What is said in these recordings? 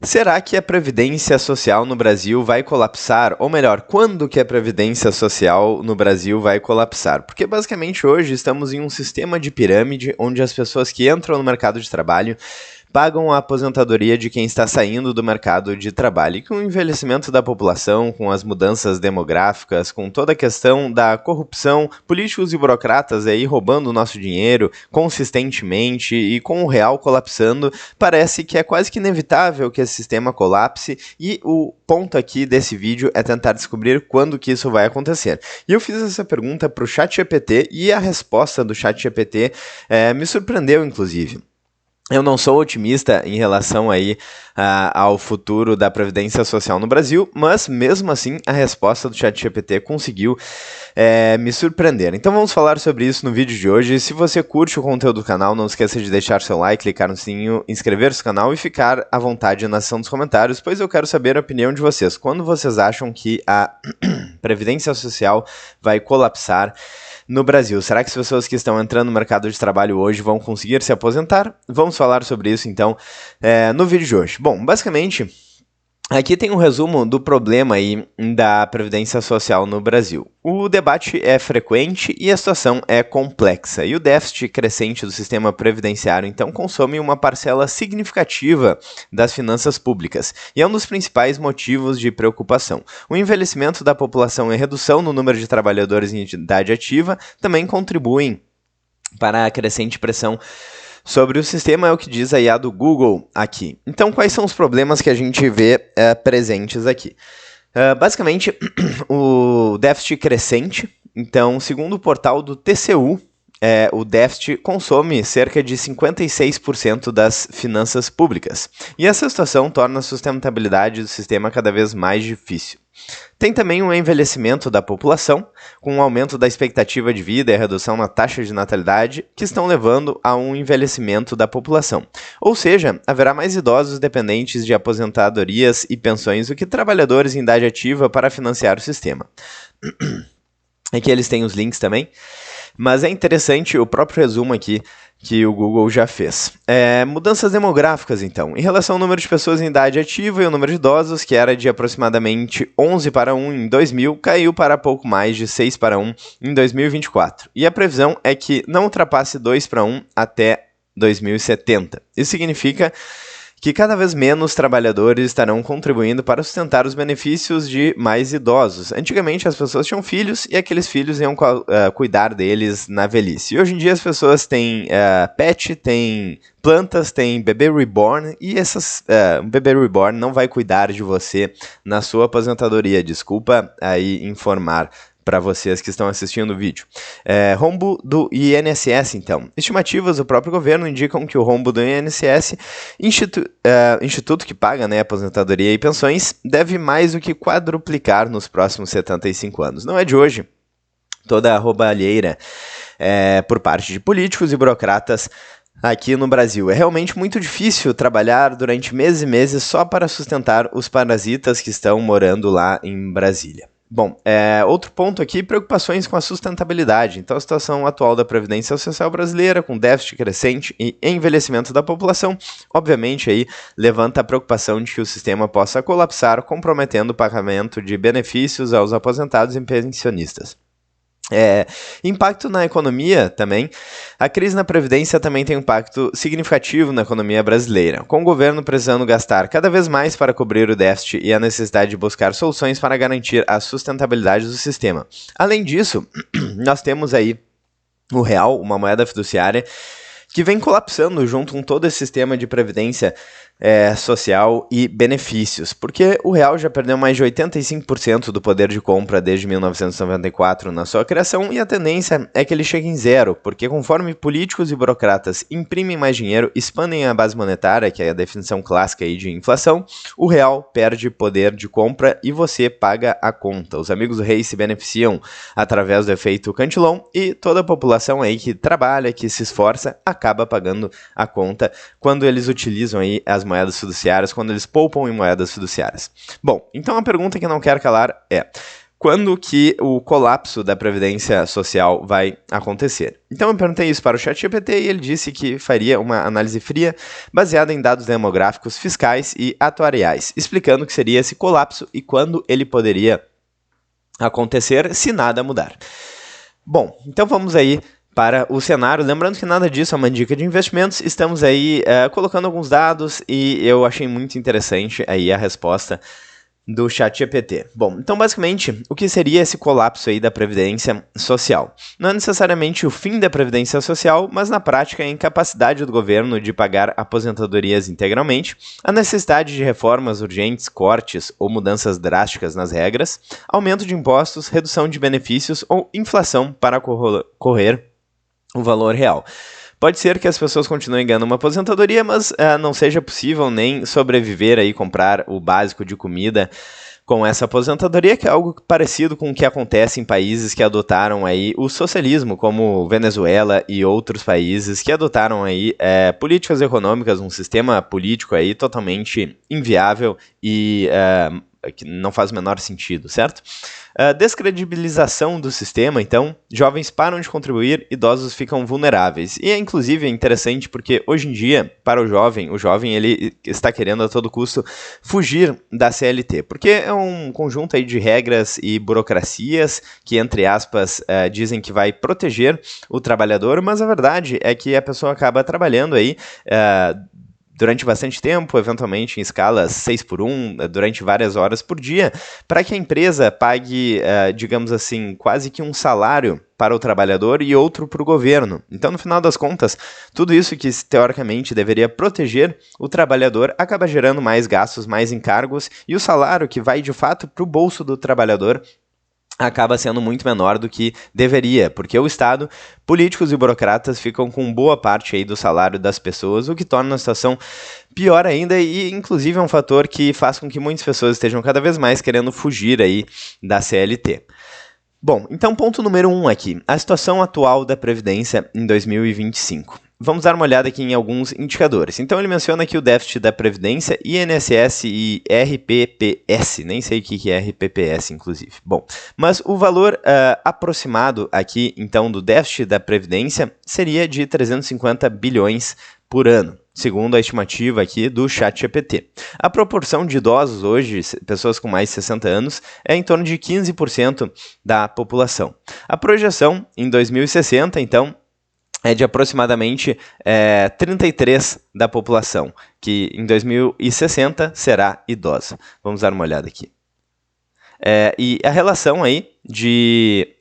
Será que a Previdência Social no Brasil vai colapsar? Ou melhor, quando que a Previdência Social no Brasil vai colapsar? Porque basicamente hoje estamos em um sistema de pirâmide onde as pessoas que entram no mercado de trabalho pagam a aposentadoria de quem está saindo do mercado de trabalho. E com o envelhecimento da população, com as mudanças demográficas, com toda a questão da corrupção, políticos e burocratas aí roubando o nosso dinheiro consistentemente e com o real colapsando, parece que é quase que inevitável que esse sistema colapse, e o ponto aqui desse vídeo é tentar descobrir quando que isso vai acontecer. E eu fiz essa pergunta para o ChatGPT e a resposta do ChatGPT me surpreendeu, inclusive. Eu não sou otimista em relação aí ao futuro da Previdência Social no Brasil, mas mesmo assim a resposta do ChatGPT conseguiu me surpreender. Então vamos falar sobre isso no vídeo de hoje. Se você curte o conteúdo do canal, não esqueça de deixar seu like, clicar no sininho, inscrever-se no canal e ficar à vontade na seção dos comentários, pois eu quero saber a opinião de vocês. Quando vocês acham que a Previdência Social vai colapsar no Brasil? Será que as pessoas que estão entrando no mercado de trabalho hoje vão conseguir se aposentar? Vamos falar sobre isso então no vídeo de hoje. Bom, basicamente, aqui tem um resumo do problema aí da Previdência Social no Brasil. O debate é frequente e a situação é complexa. E o déficit crescente do sistema previdenciário, então, consome uma parcela significativa das finanças públicas. E é um dos principais motivos de preocupação. O envelhecimento da população e a redução no número de trabalhadores em idade ativa também contribuem para a crescente pressão sobre o sistema, é o que diz a IA do Google aqui. Então, quais são os problemas que a gente vê presentes aqui? Basicamente, o déficit crescente. Então, segundo o portal do TCU, o déficit consome cerca de 56% das finanças públicas. E essa situação torna a sustentabilidade do sistema cada vez mais difícil. Tem também o envelhecimento da população, com o aumento da expectativa de vida e a redução na taxa de natalidade, que estão levando a um envelhecimento da população. Ou seja, haverá mais idosos dependentes de aposentadorias e pensões do que trabalhadores em idade ativa para financiar o sistema. Aqui eles têm os links também. Mas é interessante o próprio resumo aqui que o Google já fez. Mudanças demográficas, então. Em relação ao número de pessoas em idade ativa e o número de idosos, que era de aproximadamente 11 para 1 em 2000, caiu para pouco mais de 6 para 1 em 2024. E a previsão é que não ultrapasse 2 para 1 até 2070. Isso significa que cada vez menos trabalhadores estarão contribuindo para sustentar os benefícios de mais idosos. Antigamente as pessoas tinham filhos e aqueles filhos iam cuidar deles na velhice. E hoje em dia as pessoas têm pet, têm plantas, têm bebê reborn, e um bebê reborn não vai cuidar de você na sua aposentadoria. Desculpa aí informar para vocês que estão assistindo o vídeo. Rombo do INSS, então. Estimativas do próprio governo indicam que o rombo do INSS, instituto que paga, né, aposentadoria e pensões, deve mais do que quadruplicar nos próximos 75 anos. Não é de hoje toda a roubalheira por parte de políticos e burocratas aqui no Brasil. É realmente muito difícil trabalhar durante meses e meses só para sustentar os parasitas que estão morando lá em Brasília. Bom, outro ponto aqui, preocupações com a sustentabilidade. Então, a situação atual da Previdência Social brasileira, com déficit crescente e envelhecimento da população, obviamente aí levanta a preocupação de que o sistema possa colapsar, comprometendo o pagamento de benefícios aos aposentados e pensionistas. Impacto na economia também. A crise na Previdência também tem um impacto significativo na economia brasileira, com o governo precisando gastar cada vez mais para cobrir o déficit e a necessidade de buscar soluções para garantir a sustentabilidade do sistema. Além disso, nós temos aí o real, uma moeda fiduciária, que vem colapsando junto com todo esse sistema de previdência social e benefícios, porque o real já perdeu mais de 85% do poder de compra desde 1994 na sua criação, e a tendência é que ele chegue em zero, porque conforme políticos e burocratas imprimem mais dinheiro, expandem a base monetária, que é a definição clássica aí de inflação, o real perde poder de compra e você paga a conta. Os amigos do rei se beneficiam através do efeito Cantillon, e toda a população aí que trabalha, que se esforça, acaba pagando a conta quando eles utilizam aí as moedas fiduciárias, quando eles poupam em moedas fiduciárias. Bom, então a pergunta que não quero calar é: quando que o colapso da Previdência Social vai acontecer. Então eu perguntei isso para o ChatGPT e ele disse que faria uma análise fria baseada em dados demográficos, fiscais e atuariais, explicando o que seria esse colapso e quando ele poderia acontecer se nada mudar. Bom, então vamos aí para o cenário. Lembrando que nada disso é uma dica de investimentos, estamos aí colocando alguns dados e eu achei muito interessante aí a resposta do ChatGPT. Bom, então basicamente, o que seria esse colapso aí da Previdência Social? Não é necessariamente o fim da Previdência Social, mas na prática a incapacidade do governo de pagar aposentadorias integralmente, a necessidade de reformas urgentes, cortes ou mudanças drásticas nas regras, aumento de impostos, redução de benefícios ou inflação para correr o valor real. Pode ser que as pessoas continuem ganhando uma aposentadoria, mas não seja possível nem sobreviver aí, comprar o básico de comida com essa aposentadoria, que é algo parecido com o que acontece em países que adotaram aí o socialismo, como Venezuela e outros países que adotaram aí políticas econômicas, um sistema político aí totalmente inviável e que não faz o menor sentido, certo? Descredibilização do sistema, então, jovens param de contribuir, idosos ficam vulneráveis. E é inclusive interessante porque hoje em dia, para o jovem ele está querendo a todo custo fugir da CLT, porque é um conjunto aí de regras e burocracias que, entre aspas, dizem que vai proteger o trabalhador, mas a verdade é que a pessoa acaba trabalhando aí durante bastante tempo, eventualmente em escalas 6x1, durante várias horas por dia, para que a empresa pague, digamos assim, quase que um salário para o trabalhador e outro para o governo. Então, no final das contas, tudo isso que teoricamente deveria proteger o trabalhador acaba gerando mais gastos, mais encargos, e o salário que vai de fato para o bolso do trabalhador acaba sendo muito menor do que deveria, porque o Estado, políticos e burocratas ficam com boa parte aí do salário das pessoas, o que torna a situação pior ainda e inclusive é um fator que faz com que muitas pessoas estejam cada vez mais querendo fugir aí da CLT. Bom, então ponto número 1 aqui, a situação atual da Previdência em 2025. Vamos dar uma olhada aqui em alguns indicadores. Então ele menciona aqui o déficit da Previdência, INSS e RPPS. Nem sei o que é RPPS, inclusive. Bom, mas o valor aproximado aqui, então, do déficit da Previdência seria de 350 bilhões por ano, segundo a estimativa aqui do ChatGPT. A proporção de idosos hoje, pessoas com mais de 60 anos, é em torno de 15% da população. A projeção em 2060, então, é de aproximadamente 33% da população, que em 2060 será idosa. Vamos dar uma olhada aqui. E a relação aí de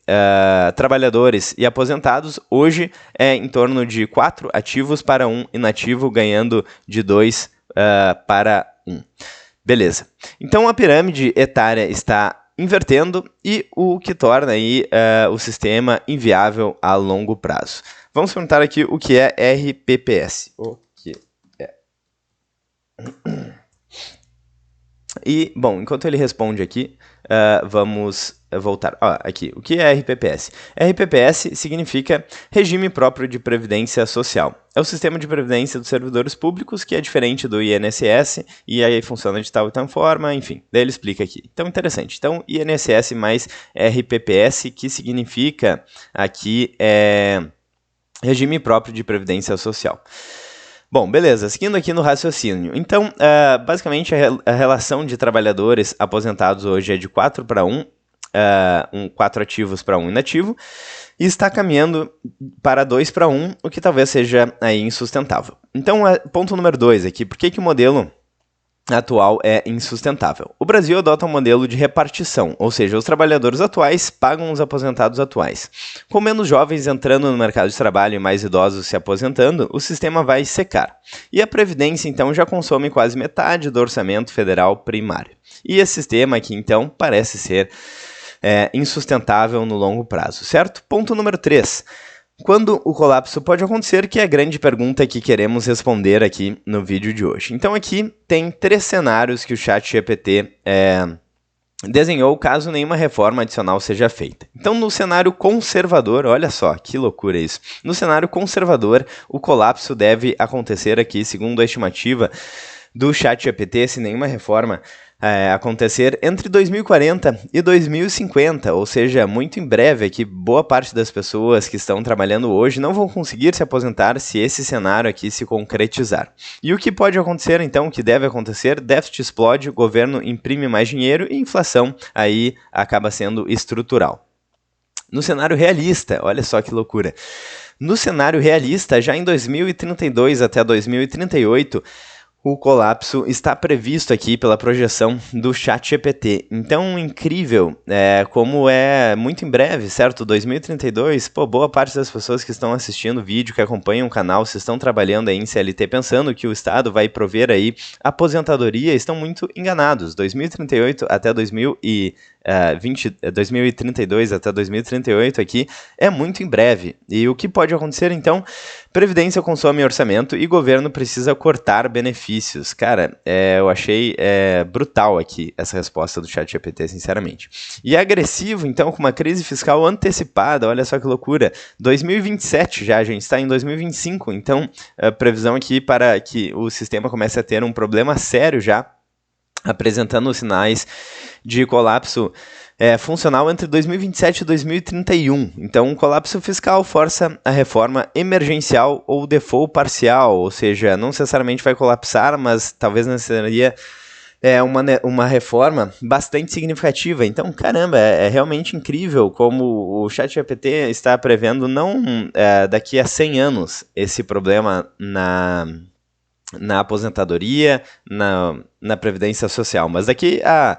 trabalhadores e aposentados hoje é em torno de 4 ativos para 1 inativo, ganhando de 2 para 1. Beleza. Então a pirâmide etária está invertendo e o que torna aí o sistema inviável a longo prazo. Vamos perguntar aqui o que é RPPS. O que é? E, bom, enquanto ele responde aqui, vamos voltar. Aqui, o que é RPPS? RPPS significa Regime Próprio de Previdência Social. É o sistema de previdência dos servidores públicos, que é diferente do INSS, e aí funciona de tal e tal forma, enfim. Daí ele explica aqui. Então, interessante. Então, INSS mais RPPS, que significa aqui Regime Próprio de Previdência Social. Bom, beleza, seguindo aqui no raciocínio. Então, basicamente, a relação de trabalhadores aposentados hoje é de 4 para 1, 4 ativos para 1 inativo, e está caminhando para 2 para 1, o que talvez seja aí insustentável. Então, ponto número 2 aqui, por que o modelo atual é insustentável? O Brasil adota um modelo de repartição, ou seja, os trabalhadores atuais pagam os aposentados atuais. Com menos jovens entrando no mercado de trabalho e mais idosos se aposentando, o sistema vai secar. E a Previdência, então, já consome quase metade do orçamento federal primário. E esse sistema aqui, então, parece ser insustentável no longo prazo, certo? Ponto número 3. Quando o colapso pode acontecer, que é a grande pergunta que queremos responder aqui no vídeo de hoje. Então aqui tem 3 cenários que o ChatGPT desenhou caso nenhuma reforma adicional seja feita. Então no cenário conservador, olha só que loucura isso, no cenário conservador o colapso deve acontecer aqui, segundo a estimativa do ChatGPT, se nenhuma reforma acontecer entre 2040 e 2050, ou seja, muito em breve aqui, boa parte das pessoas que estão trabalhando hoje não vão conseguir se aposentar se esse cenário aqui se concretizar. E o que pode acontecer então, o que deve acontecer, déficit explode, o governo imprime mais dinheiro e inflação aí acaba sendo estrutural. No cenário realista, olha só que loucura, no cenário realista, já em 2032 até 2038, o colapso está previsto aqui pela projeção do ChatGPT. Então, incrível, como é muito em breve, certo? 2032, boa parte das pessoas que estão assistindo o vídeo, que acompanham o canal, se estão trabalhando aí em CLT pensando que o Estado vai prover aí aposentadoria, estão muito enganados. 2038 até 2032 até 2038 aqui é muito em breve. E o que pode acontecer então? Previdência consome orçamento e governo precisa cortar benefícios. Cara, eu achei brutal aqui essa resposta do ChatGPT, sinceramente. E é agressivo, então, com uma crise fiscal antecipada, olha só que loucura. 2027 já, a gente está em 2025, então a previsão aqui para que o sistema comece a ter um problema sério já, apresentando sinais de colapso funcional entre 2027 e 2031. Então, um colapso fiscal força a reforma emergencial ou default parcial, ou seja, não necessariamente vai colapsar, mas talvez necessitaria uma reforma bastante significativa. Então, caramba, é realmente incrível como o ChatGPT está prevendo não daqui a 100 anos esse problema na aposentadoria, na previdência social, mas daqui a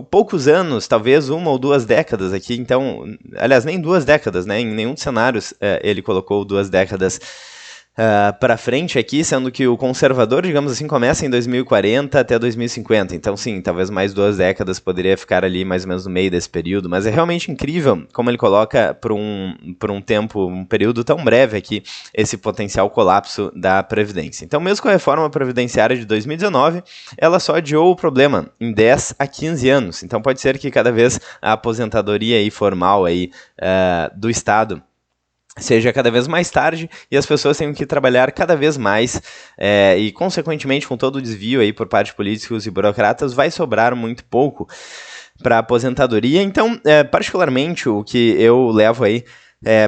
poucos anos, talvez 1 ou 2 décadas aqui, então, aliás, nem 2 décadas, né, em nenhum dos cenários ele colocou 2 décadas para frente aqui, sendo que o conservador, digamos assim, começa em 2040 até 2050, então sim, talvez mais 2 décadas poderia ficar ali mais ou menos no meio desse período, mas é realmente incrível como ele coloca por um período tão breve aqui, esse potencial colapso da Previdência. Então, mesmo com a reforma previdenciária de 2019, ela só adiou o problema em 10 a 15 anos, então pode ser que cada vez a aposentadoria aí formal aí, do Estado seja cada vez mais tarde e as pessoas tenham que trabalhar cada vez mais e, consequentemente, com todo o desvio aí por parte de políticos e burocratas, vai sobrar muito pouco para a aposentadoria. Então, particularmente, o que eu levo aí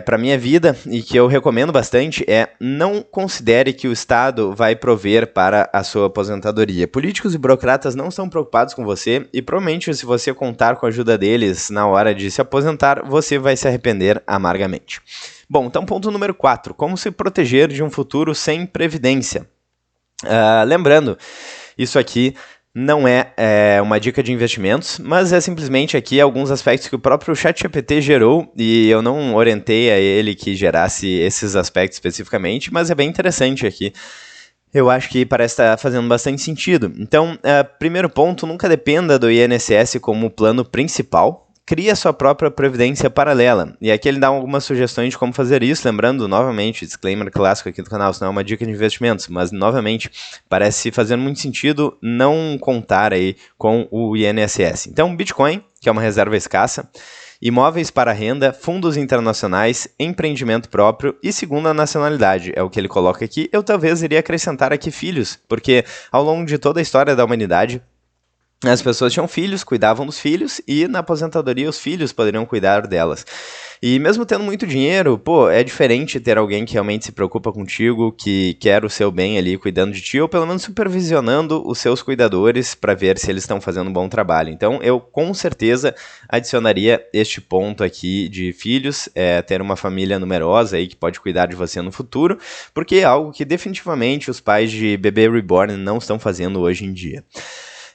para minha vida e que eu recomendo bastante não considere que o Estado vai prover para a sua aposentadoria. Políticos e burocratas não estão preocupados com você e provavelmente se você contar com a ajuda deles na hora de se aposentar, você vai se arrepender amargamente. Bom, então ponto número 4, como se proteger de um futuro sem previdência. Lembrando, isso aqui não é uma dica de investimentos, mas é simplesmente aqui alguns aspectos que o próprio ChatGPT gerou e eu não orientei a ele que gerasse esses aspectos especificamente, mas é bem interessante aqui. Eu acho que parece estar fazendo bastante sentido. Então, primeiro ponto, nunca dependa do INSS como plano principal. Cria sua própria previdência paralela. E aqui ele dá algumas sugestões de como fazer isso, lembrando, novamente, disclaimer clássico aqui do canal, isso não é uma dica de investimentos, mas, novamente, parece fazer muito sentido não contar aí com o INSS. Então, Bitcoin, que é uma reserva escassa, imóveis para renda, fundos internacionais, empreendimento próprio e segunda nacionalidade, é o que ele coloca aqui. Eu talvez iria acrescentar aqui filhos, porque ao longo de toda a história da humanidade, as pessoas tinham filhos, cuidavam dos filhos e na aposentadoria os filhos poderiam cuidar delas. E mesmo tendo muito dinheiro, é diferente ter alguém que realmente se preocupa contigo, que quer o seu bem ali cuidando de ti, ou pelo menos supervisionando os seus cuidadores para ver se eles estão fazendo um bom trabalho. Então eu com certeza adicionaria este ponto aqui de filhos, ter uma família numerosa aí que pode cuidar de você no futuro, porque é algo que definitivamente os pais de bebê reborn não estão fazendo hoje em dia.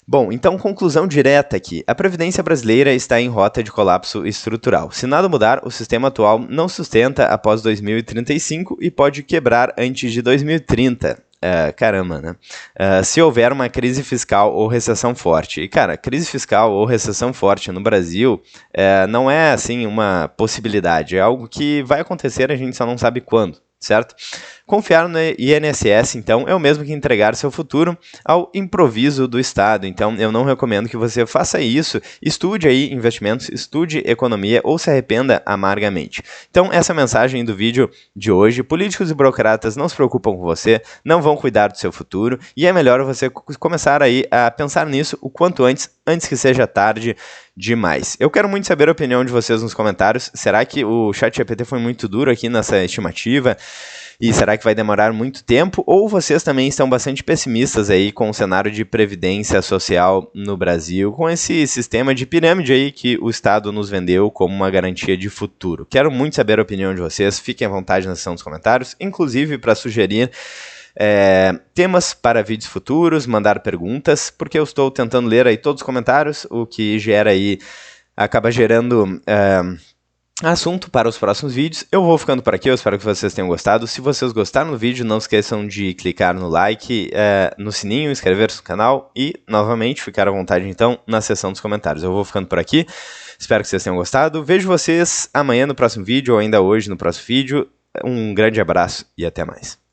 Bom, então conclusão direta aqui. A Previdência brasileira está em rota de colapso estrutural. Se nada mudar, o sistema atual não sustenta após 2035 e pode quebrar antes de 2030. Caramba, né? Se houver uma crise fiscal ou recessão forte. E, cara, crise fiscal ou recessão forte no Brasil não é, assim, uma possibilidade. É algo que vai acontecer, a gente só não sabe quando, certo? Confiar no INSS, então, é o mesmo que entregar seu futuro ao improviso do Estado. Então, eu não recomendo que você faça isso. Estude aí investimentos, estude economia ou se arrependa amargamente. Então, essa é a mensagem do vídeo de hoje. Políticos e burocratas não se preocupam com você, não vão cuidar do seu futuro e é melhor você começar aí a pensar nisso o quanto antes que seja tarde demais. Eu quero muito saber a opinião de vocês nos comentários. Será que o ChatGPT foi muito duro aqui nessa estimativa? E será que vai demorar muito tempo? Ou vocês também estão bastante pessimistas aí com o cenário de previdência social no Brasil, com esse sistema de pirâmide aí que o Estado nos vendeu como uma garantia de futuro? Quero muito saber a opinião de vocês. Fiquem à vontade na seção dos comentários, inclusive para sugerir temas para vídeos futuros, mandar perguntas, porque eu estou tentando ler aí todos os comentários, o que gera aí, acaba gerando assunto para os próximos vídeos. Eu vou ficando por aqui, eu espero que vocês tenham gostado. Se vocês gostaram do vídeo, não esqueçam de clicar no like, no sininho, inscrever-se no canal e, novamente, ficar à vontade, então, na seção dos comentários. Eu vou ficando por aqui, espero que vocês tenham gostado. Vejo vocês amanhã no próximo vídeo, ou ainda hoje no próximo vídeo. Um grande abraço e até mais.